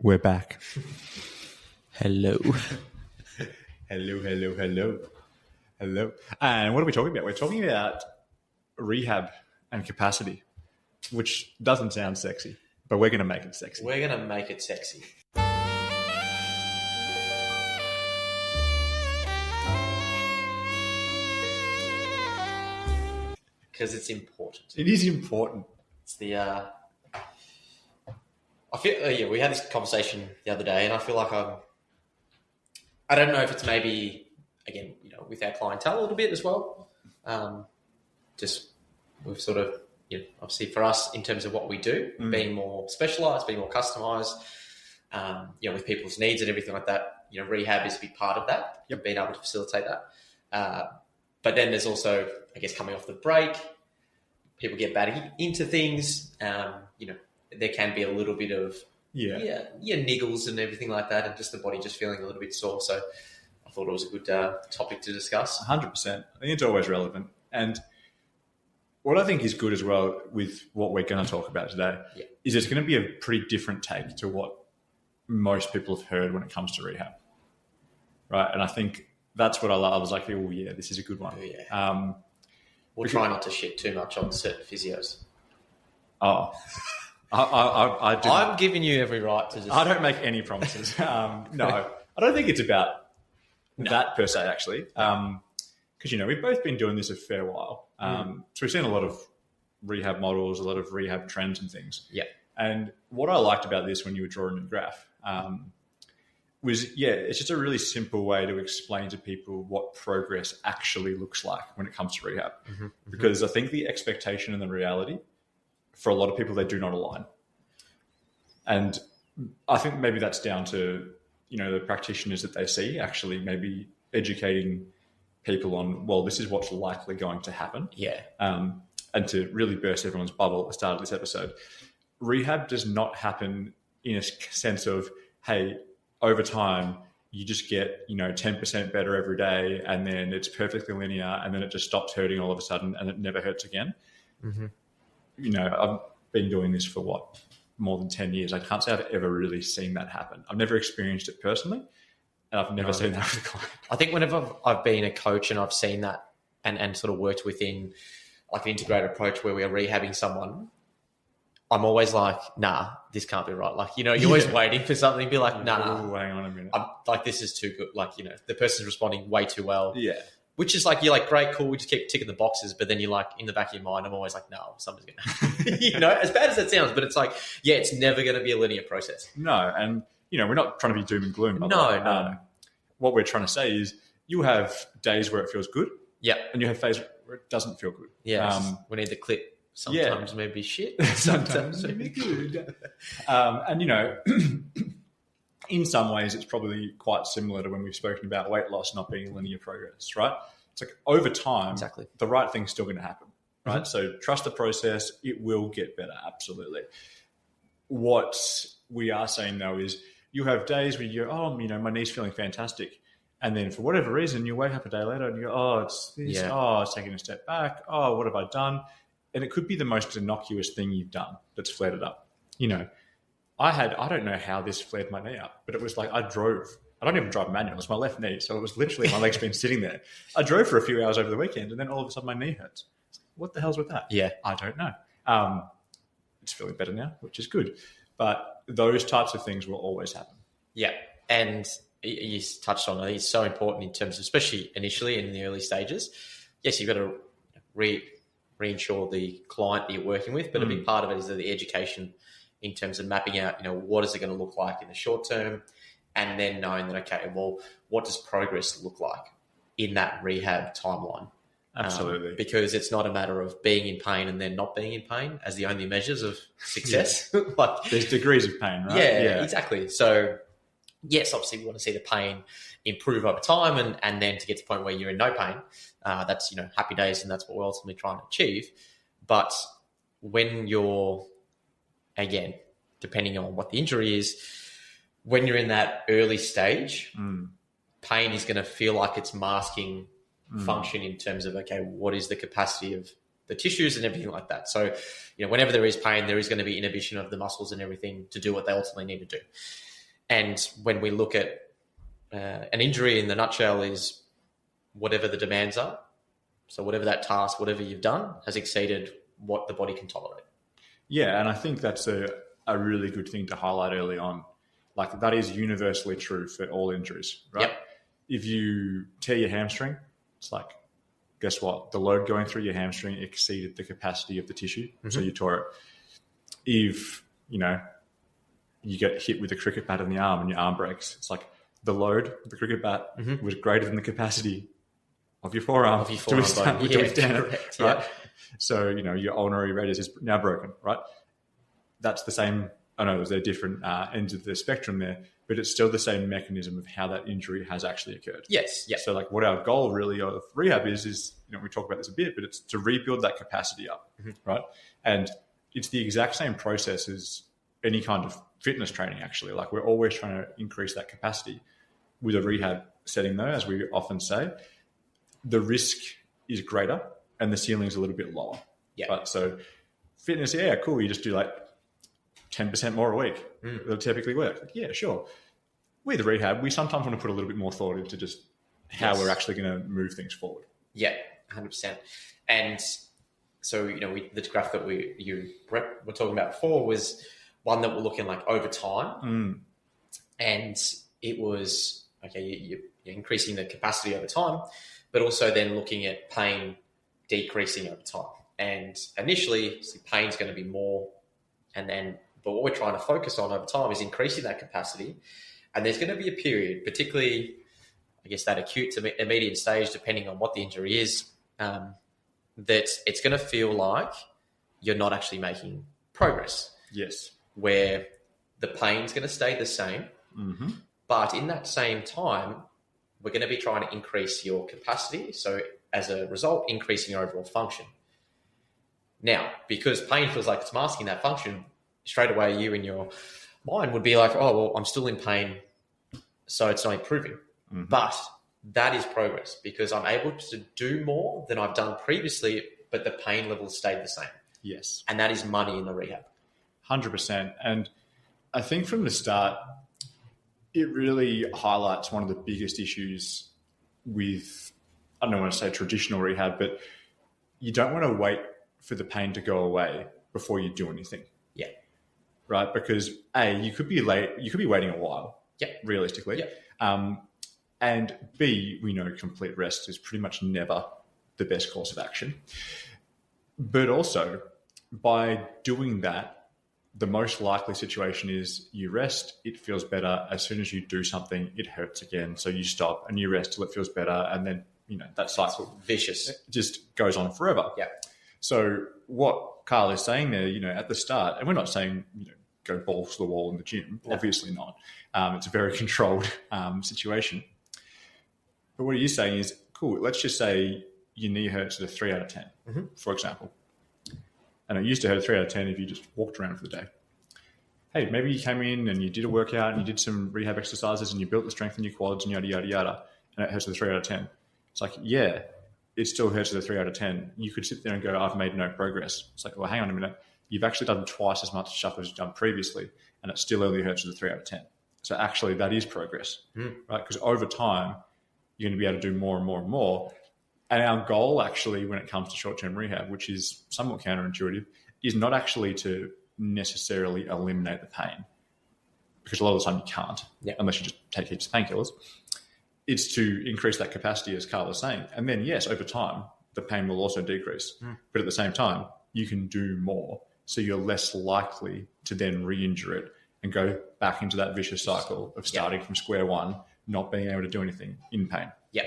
We're back. Hello. Hello. And what are we talking about? We're talking about rehab and capacity, which doesn't sound sexy, but we're going to make it sexy. We're going to make it sexy. Because it's important. It is important. It's the... I feel we had this conversation the other day, and I feel like I don't know if it's maybe, again, with our clientele a little bit as well. Just we've sort of, obviously for us in terms of what we do, being more specialised, being more customised, with people's needs and everything like that. Rehab is a big part of that. Yep. Being able to facilitate that. But then there's also, I guess, coming off the break, people get back into things. There can be a little bit of niggles and everything like that, and just the body just feeling a little bit sore. So I thought it was a good topic to discuss. 100%. I think it's always relevant. And what I think is good as well with what we're going to talk about today is it's going to be a pretty different take to what most people have heard when it comes to rehab. Right? And I think that's what I love. I was like, oh, yeah, this is a good one. Oh, yeah. We'll try not to shit too much on certain physios. Oh, I'm giving you every right to just... I don't make any promises. No, I don't think it's about that per se, actually. Because, we've both been doing this a fair while. So we've seen a lot of rehab models, a lot of rehab trends and things. Yeah. And what I liked about this when you were drawing the graph was, it's just a really simple way to explain to people what progress actually looks like when it comes to rehab. Mm-hmm. Because I think the expectation and the reality, for a lot of people, they do not align. And I think maybe that's down to, the practitioners that they see actually maybe educating people on, well, this is what's likely going to happen. Yeah. And to really burst everyone's bubble at the start of this episode, rehab does not happen in a sense of, hey, over time, you just get, 10% better every day, and then it's perfectly linear, and then it just stops hurting all of a sudden, and it never hurts again. Mm-hmm. I've been doing this for more than 10 years. I can't say I've ever really seen that happen. I've never experienced it personally, and I've never seen that with a client. I think whenever I've been a coach and I've seen that and sort of worked within like an integrated approach where we are rehabbing someone, I'm always like, nah, this can't be right. Like, you're always waiting for something to be like, nah. Ooh, hang on a minute. I'm like, this is too good. Like, the person's responding way too well. Yeah. Which is like, you're like, great, cool, we just keep ticking the boxes. But then you're like, in the back of your mind, I'm always like, no, something's going to happen. As bad as that sounds, but it's like, it's never going to be a linear process. No. And, we're not trying to be doom and gloom. No. What we're trying to say is you have days where it feels good. Yeah. And you have days where it doesn't feel good. Yeah. We need the clip. Sometimes maybe shit. Sometimes maybe good. And, in some ways, it's probably quite similar to when we've spoken about weight loss not being linear progress, right? It's like over time, exactly, the right thing's still going to happen, right? Mm-hmm. So trust the process. It will get better, absolutely. What we are saying, though, is you have days where you go, my knee's feeling fantastic. And then for whatever reason, you wake up a day later and you go, it's this, it's taking a step back. Oh, what have I done? And it could be the most innocuous thing you've done that's flared it up. I don't know how this flared my knee up, but it was like I don't even drive manual. It's my left knee. So it was literally my leg's been sitting there. I drove for a few hours over the weekend and then all of a sudden my knee hurts. What the hell's with that? Yeah. I don't know. It's feeling better now, which is good. But those types of things will always happen. Yeah. And you touched on it. It's so important in terms of, especially initially in the early stages. Yes, you've got to reinsure the client that you're working with, but a big part of it is the education in terms of mapping out, what is it going to look like in the short term, and then knowing that, okay, well, what does progress look like in that rehab timeline? Absolutely. Because it's not a matter of being in pain and then not being in pain as the only measures of success. There's degrees of pain, right? Yeah, exactly. So yes, obviously we want to see the pain improve over time and then to get to the point where you're in no pain. That's, happy days, and that's what we're ultimately trying to achieve. But when you're, again, depending on what the injury is, when you're in that early stage, pain is going to feel like it's masking function in terms of, okay, what is the capacity of the tissues and everything like that. So, whenever there is pain, there is going to be inhibition of the muscles and everything to do what they ultimately need to do. And when we look at an injury in the nutshell is whatever the demands are. So whatever that task, whatever you've done has exceeded what the body can tolerate. Yeah, and I think that's a really good thing to highlight early on. Like that is universally true for all injuries, right? Yep. If you tear your hamstring, it's like, guess what? The load going through your hamstring exceeded the capacity of the tissue, so you tore it. If, you get hit with a cricket bat in the arm and your arm breaks, it's like the load of the cricket bat was greater than the capacity of your forearm, to withstand it, right? So, your ulnar radius is now broken, right? That's the same. I know they're different ends of the spectrum there, but it's still the same mechanism of how that injury has actually occurred. Yes. So like what our goal really of rehab is, we talk about this a bit, but it's to rebuild that capacity up, right? And it's the exact same process as any kind of fitness training, actually. Like we're always trying to increase that capacity. With a rehab setting though, as we often say, the risk is greater and the ceiling is a little bit lower. Yeah. Right? So fitness, yeah, cool. You just do like 10% more a week. It'll typically work. Like, yeah, sure. With rehab, we sometimes want to put a little bit more thought into just how we're actually going to move things forward. Yeah, 100%. And so, the graph that you were talking about before was one that we're looking like over time. And it was, you're increasing the capacity over time, but also then looking at pain decreasing over time. And initially, pain's going to be more, but what we're trying to focus on over time is increasing that capacity. And there's going to be a period, particularly, that acute to immediate stage, depending on what the injury is, that it's going to feel like you're not actually making progress. Yes. Where the pain's going to stay the same, but in that same time, we're going to be trying to increase your capacity. So as a result, increasing your overall function. Now, because pain feels like it's masking that function, straight away you in your mind would be like, oh, well, I'm still in pain, so it's not improving. But that is progress because I'm able to do more than I've done previously, but the pain level stayed the same. Yes. And that is money in the rehab. 100%. And I think from the start, it really highlights one of the biggest issues with, I don't want to say traditional rehab, but you don't want to wait for the pain to go away before you do anything. Yeah. Right? Because A, you could be waiting a while. Yeah. Realistically. Yeah. And B, we know complete rest is pretty much never the best course of action. But also, by doing that, the most likely situation is you rest, it feels better. As soon as you do something, it hurts again. So you stop and you rest till it feels better. And then, that cycle vicious just goes on forever. Yeah. So what Carl is saying there, at the start, and we're not saying, go balls to the wall in the gym. No. Obviously not. It's a very controlled situation. But what he's saying is, cool, let's just say your knee hurts at a 3 out of 10, for example. And it used to hurt a 3 out of 10 if you just walked around for the day. Hey, maybe you came in and you did a workout and you did some rehab exercises and you built the strength in your quads and yada, yada, yada, and it hurts at a 3 out of 10. It's like, yeah, it still hurts at a 3 out of 10. You could sit there and go, I've made no progress. It's like, well, hang on a minute. You've actually done twice as much stuff as you've done previously, and it still only hurts at a 3 out of 10. So actually that is progress, right? Because over time, you're going to be able to do more and more and more. And our goal actually, when it comes to short-term rehab, which is somewhat counterintuitive, is not actually to necessarily eliminate the pain, because a lot of the time you can't, unless you just take heaps of painkillers. It's to increase that capacity, as Carl was saying. And then, yes, over time, the pain will also decrease. But at the same time, you can do more. So you're less likely to then re-injure it and go back into that vicious cycle of starting from square one, not being able to do anything in pain. Yeah.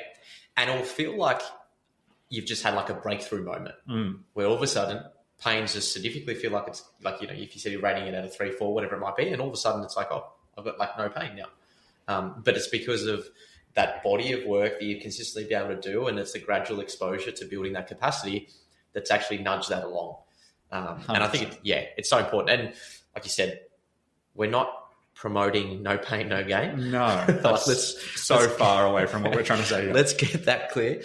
And it'll feel like you've just had like a breakthrough moment where all of a sudden pains just significantly feel like it's like, if you said you're rating it at a 3, 4, whatever it might be, and all of a sudden it's like, oh, I've got like no pain now. But it's because of that body of work that you consistently be able to do, and it's the gradual exposure to building that capacity that's actually nudged that along. And I think, it's so important. And like you said, we're not promoting no pain, no gain. No, that's so far away from what we're trying to say here. Let's get that clear.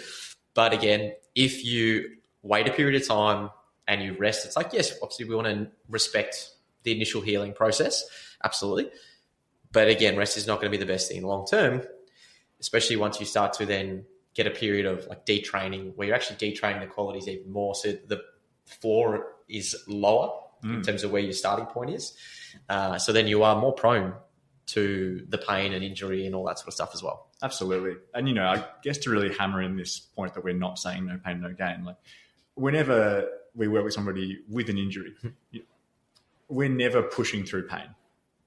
But again, if you wait a period of time and you rest, it's like, yes, obviously we want to respect the initial healing process. Absolutely. But again, rest is not going to be the best thing in the long term, especially once you start to then get a period of like detraining where you're actually detraining the qualities even more. So the floor is lower in terms of where your starting point is. So then you are more prone to the pain and injury and all that sort of stuff as well. Absolutely. And, I guess to really hammer in this point that we're not saying no pain, no gain, like whenever we work with somebody with an injury, we're never pushing through pain,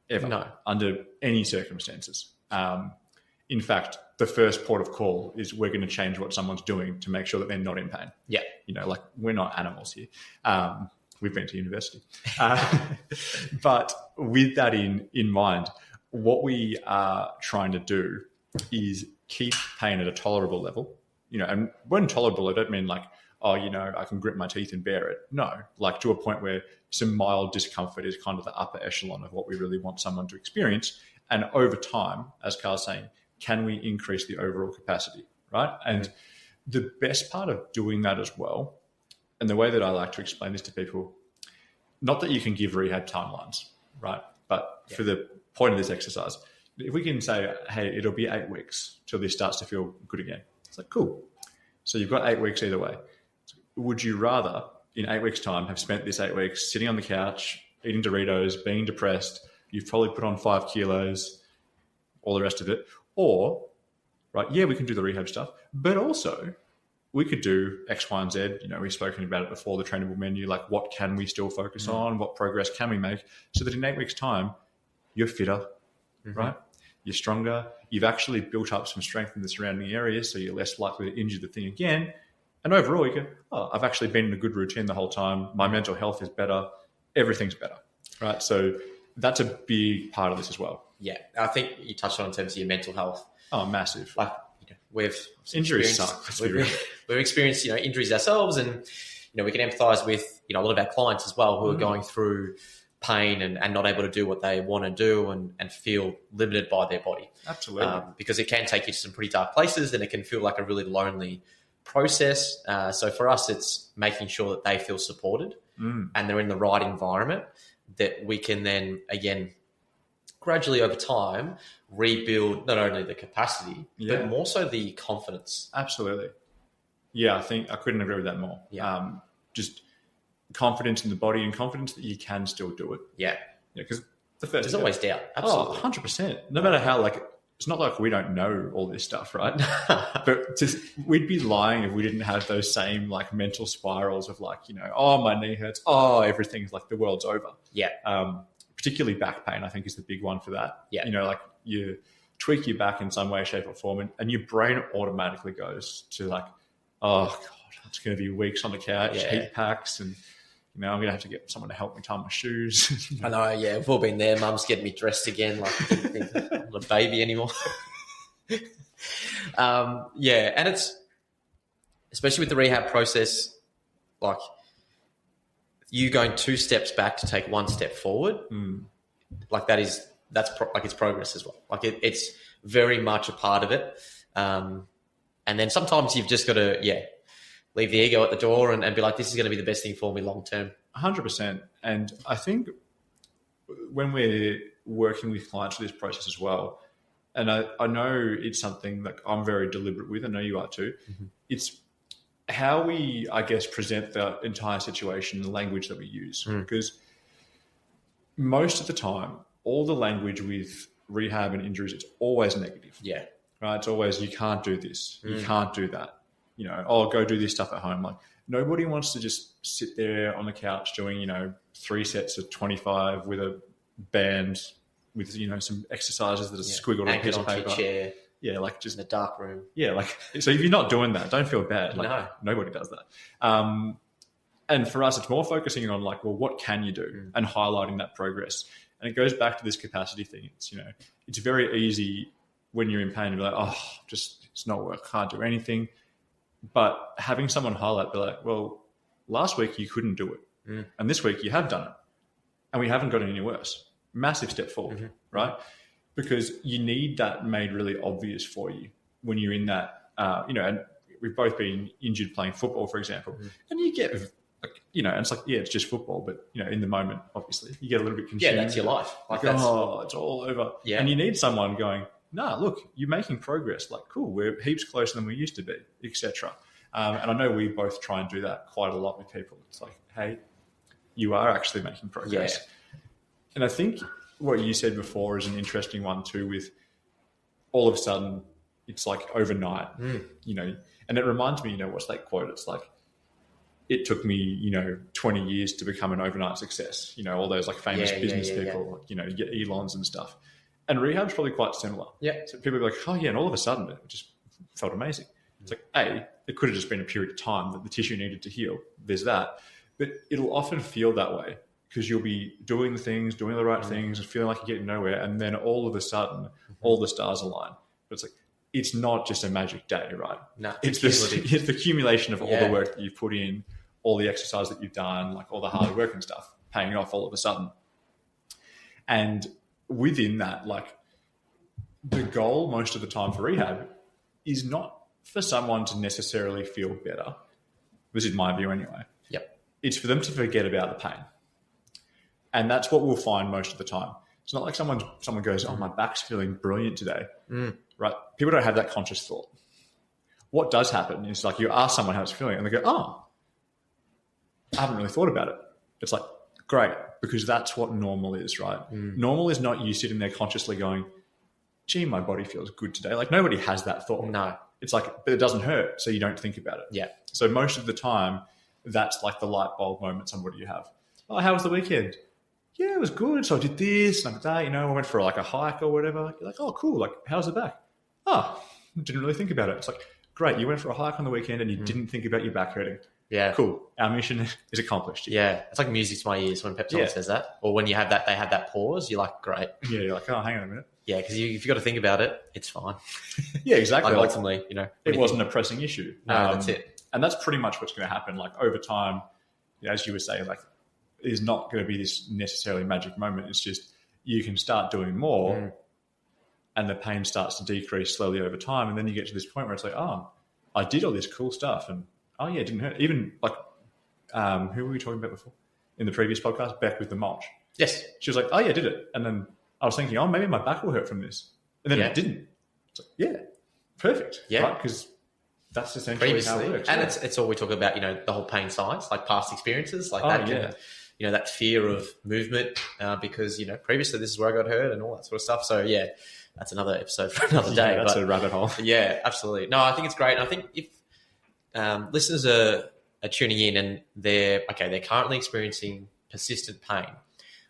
ever, No. under any circumstances. In fact, the first port of call is we're going to change what someone's doing to make sure that they're not in pain. Yeah. Like we're not animals here. We've been to university. But with that in mind, what we are trying to do is keep pain at a tolerable level. And when tolerable, I don't mean like, I can grit my teeth and bear it. No, like to a point where some mild discomfort is kind of the upper echelon of what we really want someone to experience. And over time, as Carl's saying, can we increase the overall capacity, right? And the best part of doing that as well, and the way that I like to explain this to people, not that you can give rehab timelines, right? But for the point of this exercise, if we can say, hey, it'll be 8 weeks till this starts to feel good again. It's like, cool. So you've got 8 weeks either way. Would you rather, in 8 weeks' time, have spent this 8 weeks sitting on the couch, eating Doritos, being depressed, you've probably put on 5 kilos, all the rest of it, or, right, yeah, we can do the rehab stuff, but also we could do X, Y, and Z. We've spoken about it before, the trainable menu, like what can we still focus on? What progress can we make? So that in 8 weeks' time, you're fitter, right? You're stronger. You've actually built up some strength in the surrounding areas, so you're less likely to injure the thing again. And overall, you go, I've actually been in a good routine the whole time. My mental health is better. Everything's better, right? So that's a big part of this as well. Yeah, I think you touched on in terms of your mental health. Oh, massive. Like we've injuries suck. We've experienced injuries ourselves, and we can empathise with a lot of our clients as well who are going through pain and not able to do what they want to do and feel limited by their body. Absolutely. Because it can take you to some pretty dark places, and it can feel like a really lonely process. So for us, it's making sure that they feel supported and they're in the right environment, that we can then, again, gradually over time, rebuild not only the capacity, but more so the confidence. Absolutely. Yeah, I think I couldn't agree with that more. Yeah. Just confidence in the body and confidence that you can still do it. Yeah. Because the first There's always doubt. Absolutely. 100%. No matter how, it's not like we don't know all this stuff, right? But we'd be lying if we didn't have those same mental spirals of my knee hurts. Oh, everything's the world's over. Yeah. Particularly back pain, I think, is the big one for that. Yeah. You tweak your back in some way, shape or form and your brain automatically goes to oh God, it's going to be weeks on the couch, heat packs and I'm going to have to get someone to help me tie my shoes. I know, yeah. We've all been there. Mum's getting me dressed again. I didn't think I'm not a baby anymore. And it's, especially with the rehab process, you going 2 steps back to take 1 step forward, it's progress as well. It's very much a part of it. And then sometimes you've just got to, leave the ego at the door and be like, this is going to be the best thing for me long term. 100%. And I think when we're working with clients for this process as well, and I know it's something that I'm very deliberate with, I know you are too, it's how we, I guess, present the entire situation, the language that we use. Because most of the time, all the language with rehab and injuries, it's always negative. Yeah. Right? It's always, you can't do this, you can't do that. Go do this stuff at home. Nobody wants to just sit there on the couch doing, 3 sets of 25 with a band with, some exercises that are squiggled on a piece of paper. Chair. Yeah, just in the dark room. Yeah, so if you're not doing that, don't feel bad. No. Nobody does that. And for us, it's more focusing on what can you do and highlighting that progress. And it goes back to this capacity thing. It's, it's very easy when you're in pain to be like, it's not work, can't do anything. But having someone highlight, be like, well, last week you couldn't do it. And this week you have done it. And we haven't gotten any worse. Massive step forward, right? Because you need that made really obvious for you when you're in that, and we've both been injured playing football, for example. And you get and it's like, yeah, it's just football, but in the moment, obviously, you get a little bit consumed. Yeah, that's your life. Like, it's all over. Yeah. And you need someone going, nah, look, you're making progress. Like, cool, we're heaps closer than we used to be, etc. And I know we both try and do that quite a lot with people. It's like, hey, you are actually making progress. Yeah. And I think what you said before is an interesting one too, with all of a sudden, it's like overnight, and it reminds me, what's that quote? It's like, it took me, 20 years to become an overnight success. All those like famous business people, you get Elons and stuff. And rehab's probably quite similar. Yeah. So people are like, oh yeah, and all of a sudden it just felt amazing. It's like, it could have just been a period of time that the tissue needed to heal. There's that. But it'll often feel that way because you'll be doing the things, doing the right things, and feeling like you're getting nowhere. And then all of a sudden, all the stars align. But it's like, it's not just a magic day, right? No, it's the accumulation of all the work that you've put in, all the exercise that you've done, like all the hard work and stuff, paying off all of a sudden. And within that, like, the goal most of the time for rehab is not for someone to necessarily feel better. This is my view anyway. Yep. It's for them to forget about the pain. And that's what we'll find most of the time. It's not like someone goes, oh, my back's feeling brilliant today. Right? People don't have that conscious thought. What does happen is, like, you ask someone how it's feeling and they go, oh, I haven't really thought about it. It's like, great, because that's what normal is, right? Normal is not you sitting there consciously going, gee, my body feels good today. Like, nobody has that thought. No. It's like, but it doesn't hurt, so you don't think about it. Yeah. So most of the time, that's like the light bulb moment somebody you have. Oh, how was the weekend? Yeah, it was good. So I did this and I did that, I went for like a hike or whatever. You're like, oh, cool. Like, how's the back? Oh, didn't really think about it. It's like, great, you went for a hike on the weekend and you didn't think about your back hurting. Yeah. Cool. Our mission is accomplished. Yeah. It's like music to my ears when Pep says that. Or when you have that, they have that pause, you're like, great. Yeah, you're like, oh, hang on a minute. Yeah, because if you've got to think about it, it's fine. Yeah, exactly. Like, ultimately, it wasn't a pressing issue. No, that's it. And that's pretty much what's going to happen. Like, over time, as you were saying, like, there's not going to be this necessarily magic moment. It's just, you can start doing more and the pain starts to decrease slowly over time. And then you get to this point where it's like, oh, I did all this cool stuff. And, oh, yeah, it didn't hurt. Even, like, who were we talking about before? In the previous podcast, Beck with the mulch. Yes. She was like, oh, yeah, I did it. And then I was thinking, oh, maybe my back will hurt from this. And then it didn't. It's like, yeah, perfect. Yeah. Right? Because that's essentially how it works. And it's all we talk about, the whole pain science, like past experiences, like that. Yeah. That fear of movement because, previously this is where I got hurt and all that sort of stuff. So, yeah, that's another episode for another day. That's a rabbit hole. Yeah, absolutely. No, I think it's great. And I think if listeners are tuning in and they're currently experiencing persistent pain,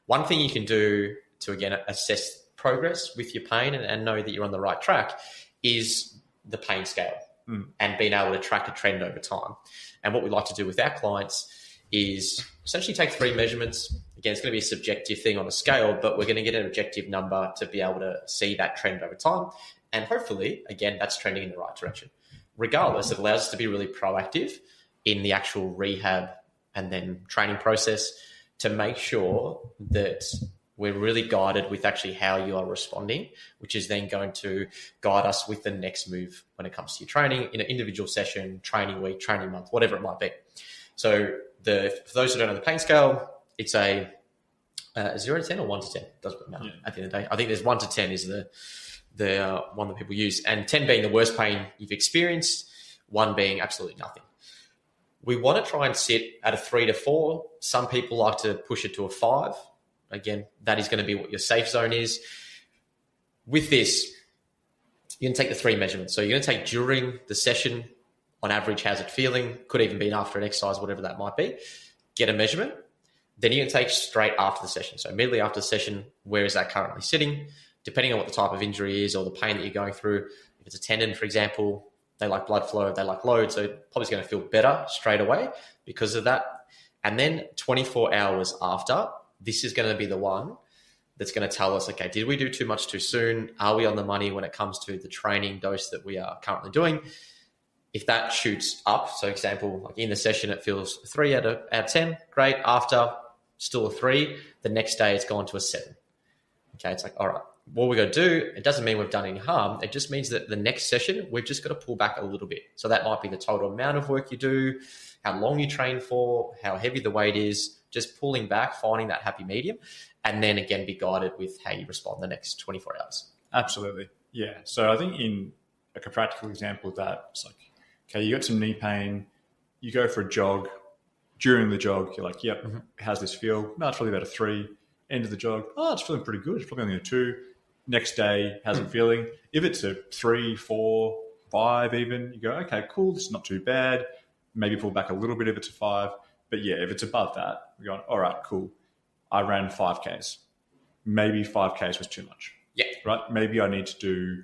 one thing you can do to, again, assess progress with your pain and know that you're on the right track is the pain scale and being able to track a trend over time. And what we like to do with our clients is essentially take 3 measurements. Again, it's going to be a subjective thing on a scale, but we're going to get an objective number to be able to see that trend over time. And hopefully, again, that's trending in the right direction. Regardless, it allows us to be really proactive in the actual rehab and then training process to make sure that we're really guided with actually how you are responding, which is then going to guide us with the next move when it comes to your training in an individual session, training week, training month, whatever it might be. So for those who don't know the pain scale, it's a 0 to 10 or 1 to 10. Doesn't matter at the end of the day. I think there's 1 to 10 is the one that people use, and 10 being the worst pain you've experienced, 1 being absolutely nothing. We want to try and sit at a 3 to 4. Some people like to push it to a 5. Again, that is going to be what your safe zone is. With this, you're going to take the 3 measurements. So you're going to take during the session, on average, how's it feeling? Could even be after an exercise, whatever that might be. Get a measurement. Then you're going to take straight after the session. So immediately after the session, where is that currently sitting? Depending on what the type of injury is or the pain that you're going through. If it's a tendon, for example, they like blood flow, they like load. So probably going to feel better straight away because of that. And then 24 hours after, this is going to be the one that's going to tell us, okay, did we do too much too soon? Are we on the money when it comes to the training dose that we are currently doing? If that shoots up, so example, like in the session, it feels 3 out of 10, great. After, still a 3. The next day, it's gone to a 7. Okay, it's like, all right, what we're going to do, it doesn't mean we've done any harm. It just means that the next session, we've just got to pull back a little bit. So that might be the total amount of work you do, how long you train for, how heavy the weight is, just pulling back, finding that happy medium, and then again, be guided with how you respond the next 24 hours. Absolutely. Yeah. So I think in like a practical example of that, it's like, okay, you got some knee pain, you go for a jog. During the jog, you're like, yep, how's this feel? No, it's probably about a 3. End of the jog, oh, it's feeling pretty good. It's probably only a 2. Next day, how's it feeling? If it's a 3, 4, 5 even, you go, okay, cool, this is not too bad. Maybe pull back a little bit if it's a 5. But yeah, if it's above that, we're going, all right, cool. I ran 5Ks. Maybe 5Ks was too much. Yeah. Right? Maybe I need to do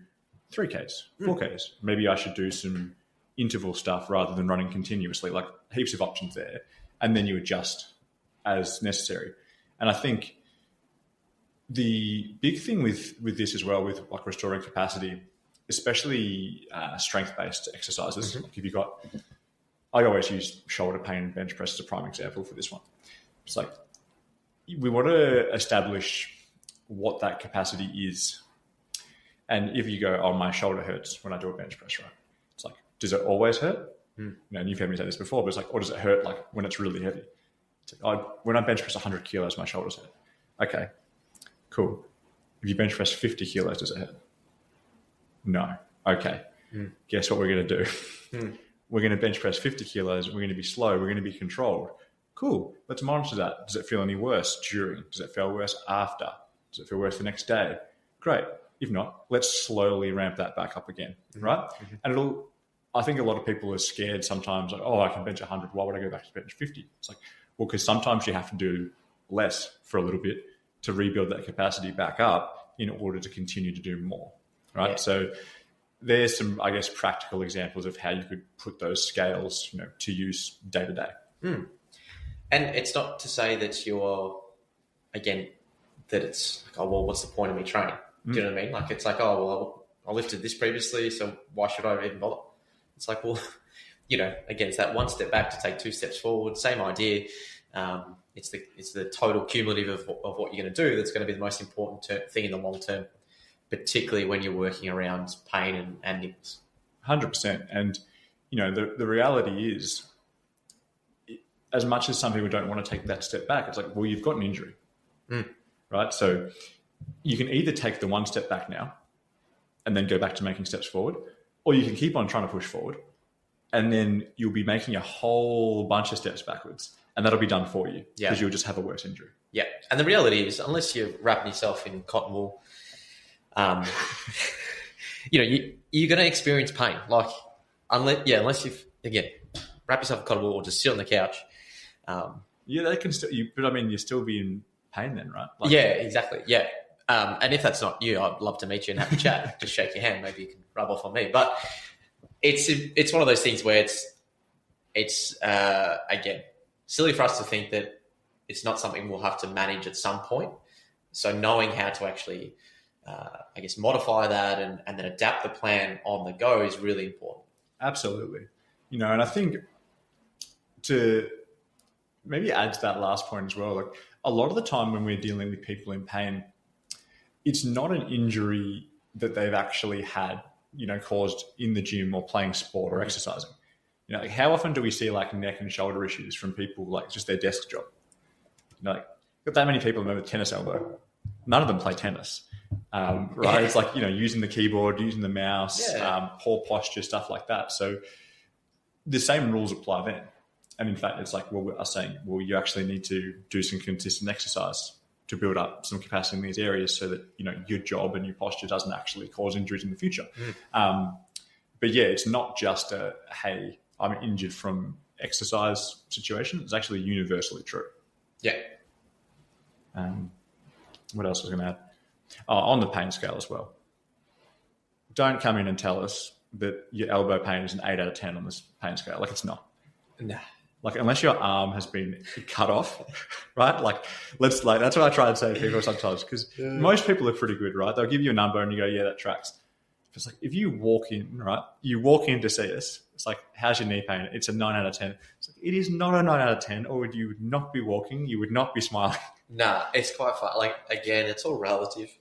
3Ks, 4Ks. Maybe I should do some interval stuff rather than running continuously, like heaps of options there. And then you adjust as necessary. And I think the big thing with this as well, with like restoring capacity, especially strength-based exercises, like if you've got, I always use shoulder pain and bench press as a prime example for this one. It's like, we want to establish what that capacity is. And if you go, oh, my shoulder hurts when I do a bench press, right? It's like, does it always hurt? You know, and you've heard me say this before, but it's like, or does it hurt like when it's really heavy? It's like, when I bench press 100 kilos, my shoulders hurt. Okay, cool. If you bench press 50 kilos, does it hurt? No. Okay. Guess what we're going to do? We're going to bench press 50 kilos. We're going to be slow. We're going to be controlled. Cool. Let's monitor that. Does it feel any worse during? Does it feel worse after? Does it feel worse the next day? Great. If not, let's slowly ramp that back up again, right? And I think a lot of people are scared sometimes, like, oh, I can bench 100. Why would I go back to bench 50? It's like, well, because sometimes you have to do less for a little bit to rebuild that capacity back up in order to continue to do more, right? Yeah. So there's some, I guess, practical examples of how you could put those scales, you know, to use day to day. And it's not to say that you're, again, that it's like, oh, well, what's the point of me training? Do you know what I mean? Like, it's like, oh, well, I lifted this previously, so why should I even bother? It's like, well, you know, again, it's that one step back to take 2 steps forward. Same idea. It's the total cumulative of what you're going to do that's going to be the most important thing in the long term, particularly when you're working around pain and niggles. 100%. And, you know, the reality is, as much as some people don't want to take that step back, it's like, well, you've got an injury, right? So you can either take the one step back now and then go back to making steps forward, or you can keep on trying to push forward, and then you'll be making a whole bunch of steps backwards, and that'll be done for you because you'll just have a worse injury. Yeah. And the reality is, unless you're wrapping yourself in cotton wool, you know, you're going to experience pain. Like, unless you've, again, wrap yourself in cotton wool or just sit on the couch. They can still, but I mean, you'll still be in pain then, right? Like, yeah, exactly. Yeah. And if that's not you, I'd love to meet you and have a chat. Just shake your hand. Maybe you can rub off on me. But it's one of those things where it's again, silly for us to think that it's not something we'll have to manage at some point. So knowing how to actually, I guess, modify that and then adapt the plan on the go is really important. Absolutely. You know, and I think to maybe add to that last point as well, like a lot of the time when we're dealing with people in pain, it's not an injury that they've actually had, you know, caused in the gym or playing sport or exercising. You know, like how often do we see like neck and shoulder issues from people like just their desk job? You know, like got that many people with a tennis elbow. None of them play tennis, right? It's like, you know, using the keyboard, using the mouse, poor posture, stuff like that. So the same rules apply then. And in fact, it's like, well, we're saying, well, you actually need to do some consistent exercise to build up some capacity in these areas so that, you know, your job and your posture doesn't actually cause injuries in the future. But yeah, it's not just a, hey, I'm injured from exercise situation. It's actually universally true. Yeah. What else was I going to add? On the pain scale as well. Don't come in and tell us that your elbow pain is an 8 out of 10 on this pain scale. Like, it's not. Nah. Like, unless your arm has been cut off, right? Like, that's what I try and say to people sometimes, because most people are pretty good, right? They'll give you a number and you go, yeah, that tracks. It's like, if you walk in, right? You walk in to see us. It's like, how's your knee pain? It's a 9 out of 10. It's like, it is not a 9 out of 10, or you would not be walking. You would not be smiling. Nah, it's quite fun. Like, again, it's all relative.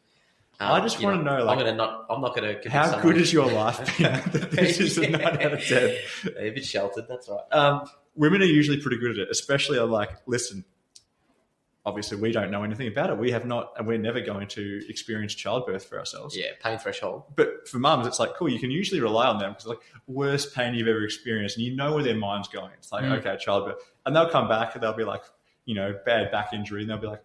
I just want to know, like, I'm not going to. How good is your life been? This is a 9 out of 10. A bit sheltered, that's right. Women are usually pretty good at it, especially are like, listen, obviously we don't know anything about it. We have not, and we're never going to experience childbirth for ourselves. Yeah, pain threshold. But for mums, it's like, cool, you can usually rely on them because like worst pain you've ever experienced, and you know where their mind's going. It's like, okay, childbirth. And they'll come back and they'll be like, bad back injury, and they'll be like,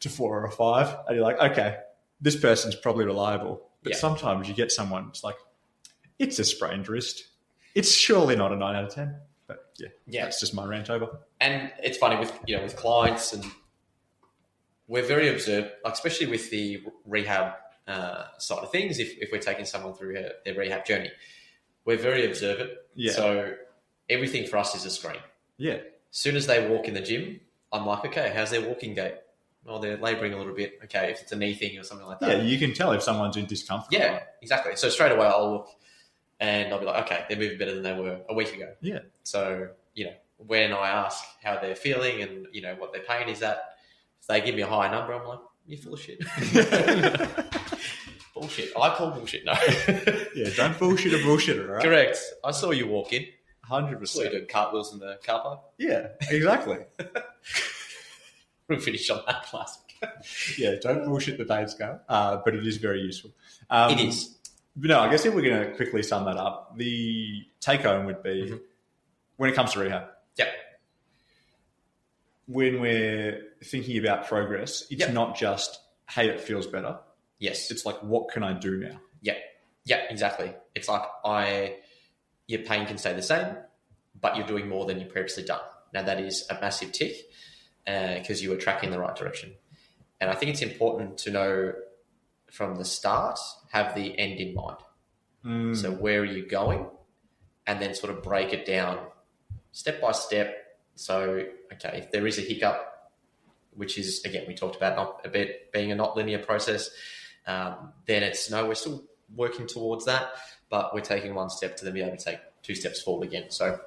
to 4 or a 5. And you're like, okay, this person's probably reliable. But sometimes you get someone, it's like, it's a sprained wrist. It's surely not a 9 out of 10. But that's just my rant over. And it's funny with clients, and we're very observant, like especially with the rehab side of things. If we're taking someone through their rehab journey, we're very observant. Yeah. So everything for us is a screen. Yeah. As soon as they walk in the gym, I'm like, okay, how's their walking gait? Oh, they're labouring a little bit. Okay, if it's a knee thing or something like that. Yeah, you can tell if someone's in discomfort. Yeah, exactly. So straight away I'll look and I'll be like, okay, they're moving better than they were a week ago. Yeah. So, when I ask how they're feeling and, what their pain is at, if they give me a higher number, I'm like, you're full of shit. Bullshit. I call bullshit, no. Yeah, don't bullshit a bullshitter, right? Correct. I saw you walk in. 100%. Saw you doing cartwheels in the car park. Yeah, exactly. We'll finish on that classic. Yeah, don't bullshit the babe scale, but it is very useful. It is. But no, I guess if we're going to quickly sum that up, the take-home would be, when it comes to rehab, when we're thinking about progress, it's not just, hey, it feels better. Yes. It's like, what can I do now? Yeah. Yeah, exactly. It's like your pain can stay the same, but you're doing more than you've previously done. Now, that is a massive tick because you were tracking in the right direction. And I think it's important to know from the start, have the end in mind. So where are you going? And then sort of break it down step by step. So, okay, if there is a hiccup, which is, again, we talked about a bit being a not linear process, then it's, no, we're still working towards that, but we're taking one step to then be able to take 2 steps forward again. So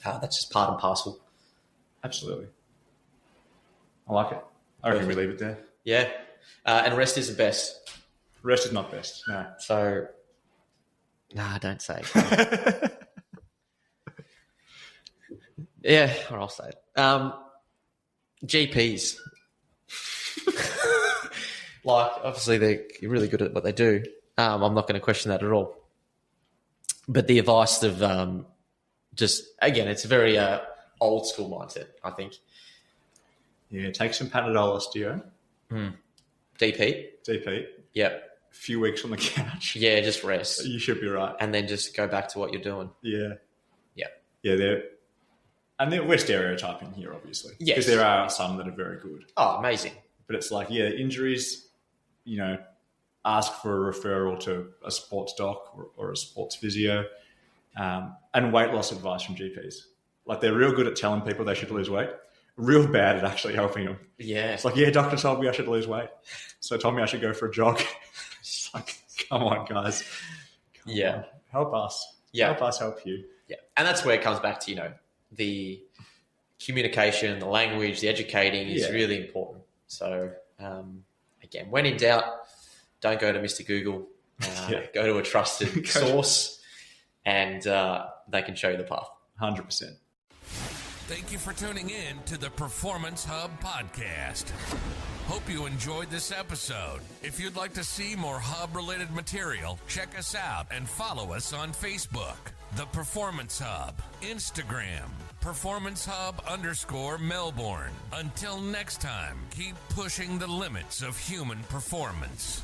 that's just part and parcel. Absolutely. I like it. I reckon we leave it there. Yeah. And rest isn't best. Rest is not best, no. So, nah, don't say. Yeah, or I'll say it. GPs. Like, obviously, they're really good at what they do. I'm not going to question that at all. But the advice of just, again, it's a very old school mindset, I think. Yeah, take some Panadol, Osteo. DP. Yep. A few weeks on the couch. Yeah, just rest. You should be right. And then just go back to what you're doing. Yeah. Yeah. Yeah, we're stereotyping here, obviously. Yes. Because there are some that are very good. Oh, amazing. But it's like, injuries, ask for a referral to a sports doc or a sports physio, and weight loss advice from GPs. Like, they're real good at telling people they should lose weight, real bad at actually helping them. Yeah. It's like, doctor told me I should lose weight, so told me I should go for a jog. It's like, come on, guys. Come on. Help us. Yeah. Help us help you. Yeah. And that's where it comes back to, the communication, the language, the educating is really important. So, again, when in doubt, don't go to Mr. Google. Go to a trusted source, and they can show you the path. 100%. Thank you for tuning in to the Performance Hub podcast. Hope you enjoyed this episode. If you'd like to see more Hub-related material, check us out and follow us on Facebook, The Performance Hub, Instagram, Performance Hub _Melbourne. Until next time, keep pushing the limits of human performance.